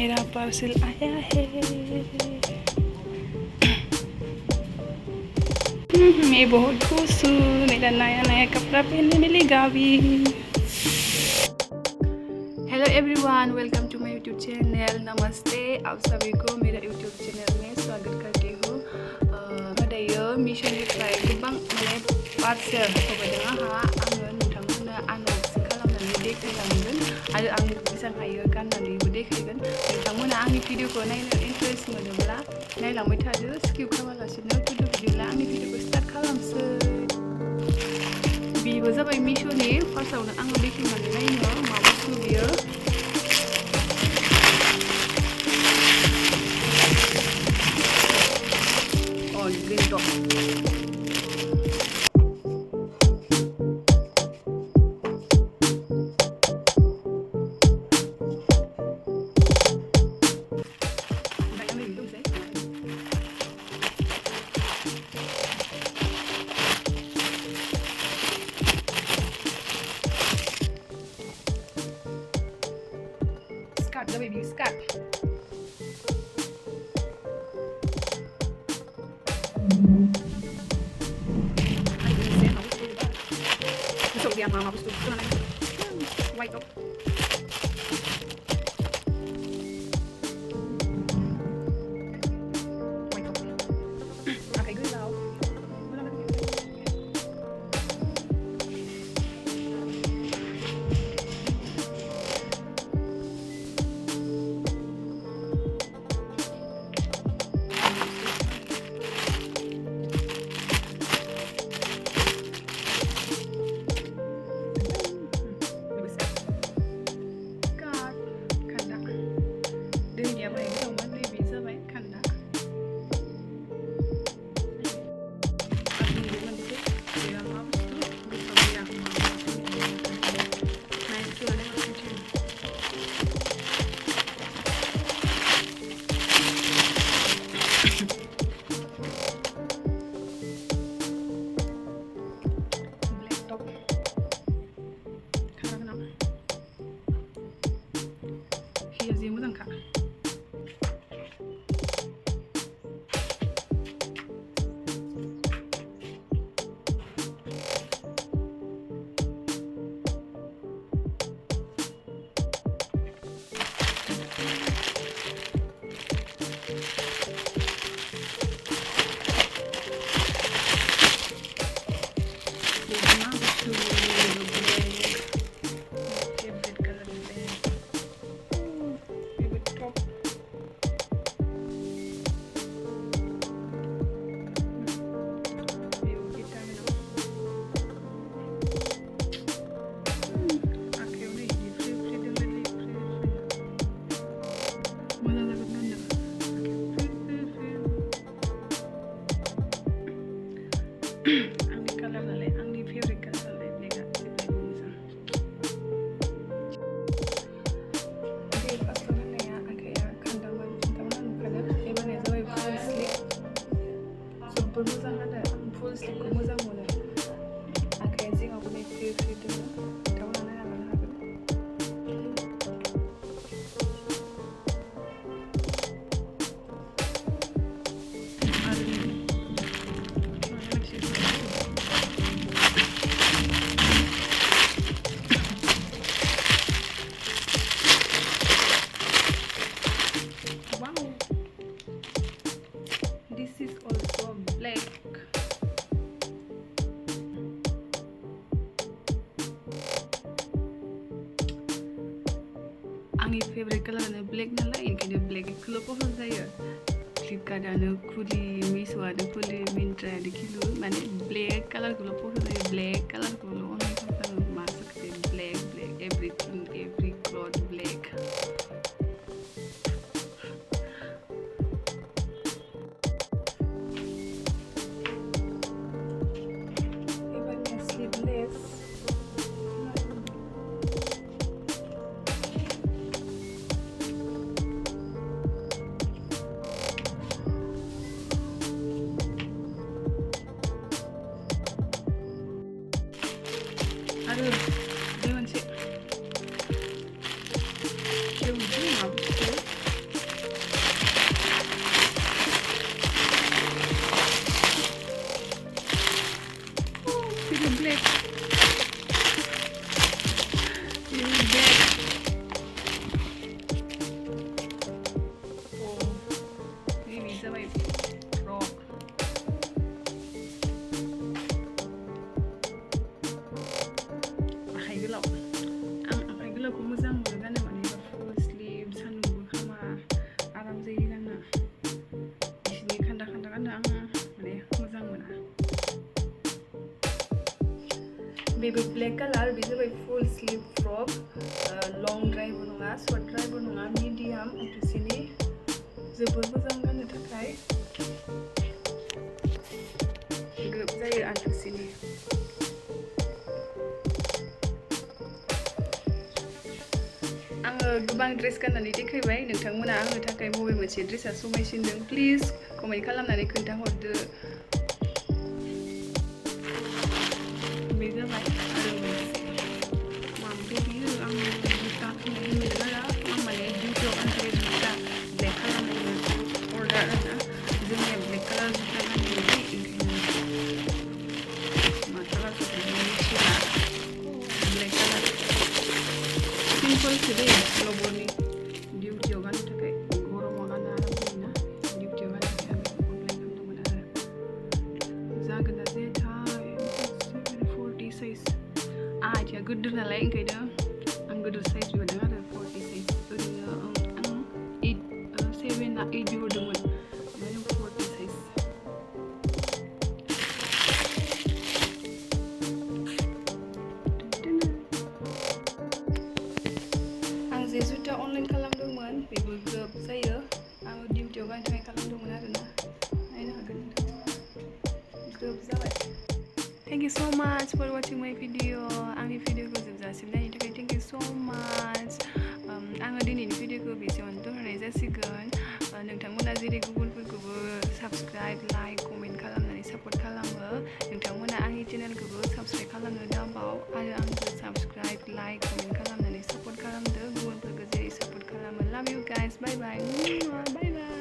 मेरा पार्सल आया है। मैं बहुत खुश हूँ, मेरा नया नया कपड़ा पहनने मिलेगा अभी। हेलो एवरीवन, वेलकम टू माय यूट्यूब चैनल। नमस्ते, आप सभी को मेरा यूट्यूब चैनल में स्वागत करती हूँ। दायो मिशोनिफ्राय गोबां माने पार्सेल सफैदों आंहा। आङो नोंथांमोननो आनबक्सिं खालामनानै देखायलांगोन आरो आं बेसेबां हायो गाननानैबो देखायगोन। नोंथांमोना आंनि भिडिअखौ नायनो इन्टारेस्ट मोनोब्ला नायलांबाय थादो, स्किप खालामालासिनो। भिडिअ बिदिब्ला आंनि भिडिअखौ स्टार्ट खालामसै। बेबो जाबाय मिशोनि। फार्स्टआवनो आङो बेखेवनानै नायनो मा बुस्थु बियो। Green top. Scarf, the baby scarf. Mama gusto ko na white top. White top. Okay, good now. Iya, mwjang kak. Agni color nalai, Agni favorite color nalai, black moza. Okay, first one na ya, akaya khalamw, tamna nukada. Eba na zabai full sleeve. Super moza ada, full sleeve ko moza mona. Akaya zinga ko na favorite na, tamna na ya na. This is also black. Agni favorite color na black nalai, kaya black kilo po saya. Flipkart ada kuli, meesho ada kuli, Myntra ada kilo. Mane black color kilo po saya, black color kilo. Oni kapag masuk ke black, everything, every cloth black. Aduh, dia macam Dia ujung apa tu? बेबो black कालार बे जाबाय फुल sleeve frock लं ड्राइबो नङा short ड्राइबो नङा medium आंथुसिनि जोबोद मोजां गाननो थाखाय ग्रोब जायो आंथुसिनि आङो गोबां ड्रेस गाननानै देखायबाय नोंथांमोना आंनो थाखाय बबे मोनसे ड्रेसा समायसिनदों प्लिज कमेन्ट खालामनानै खोन्थाहरदो बे जाबाय आरो मोनसे माबो बियो आं जुता खोनाय मोनो आरो आं माने डिउटियाव गानफैयो जुता ब्लेक खालामनायनो अर्डार आरोना जोंनिया ब्लेक कालार जुता गाननायनि ओंखायनो मा कालार जुता मिथिला ब्लेक कालार सिम्पलसो दे लबरनि डिउटियाव गाननो थाखाय गरमाव गाननो आराम जायोना डिउटियाव गाननो थाखाय आं बेखौ अनलाइन खालामदोंमोन आरो जागोन ना जायाथाय 40 साइज आथिया गिदिर नालाय ओंखायनो आं गिदिर साइज बिहरदों आरो 40 साइज ओरैनो आं 7 ना 8 बिहरदोंमोन ओमफ्राय 40 साइज आं जे जुता अनलाइन खालामदोंमोन बेबो ग्रोब जायो आङो डिउटियाव गाननो थाखाय खालामदोंमोन आरोना नायनो हागोन ग्रोब जाबाय Thank you so much for watching my video. आंनि भिडिअखौ जोबजासिम नायनो थाखाय thank you so much. आङो दिनैनि भिडिअखौ बेसेयावनो दोनथ'नाय जासिगोन नोंथांमोना जेरै गुबुनफोरखौबो साबस्क्राइब लाइक कमेन्ट खालामनानै सापर्ट खालामो नोंथांमोना आंनि चेनेलखौबो साबस्क्राइब खालामनो दाबाव आरो आंखौ साबस्क्राइब लाइक कमेन्ट खालामनानै सापर्ट खालामदो गुबुनफोरखौ जेरै सापर्ट खालामो love you guys bye bye bye bye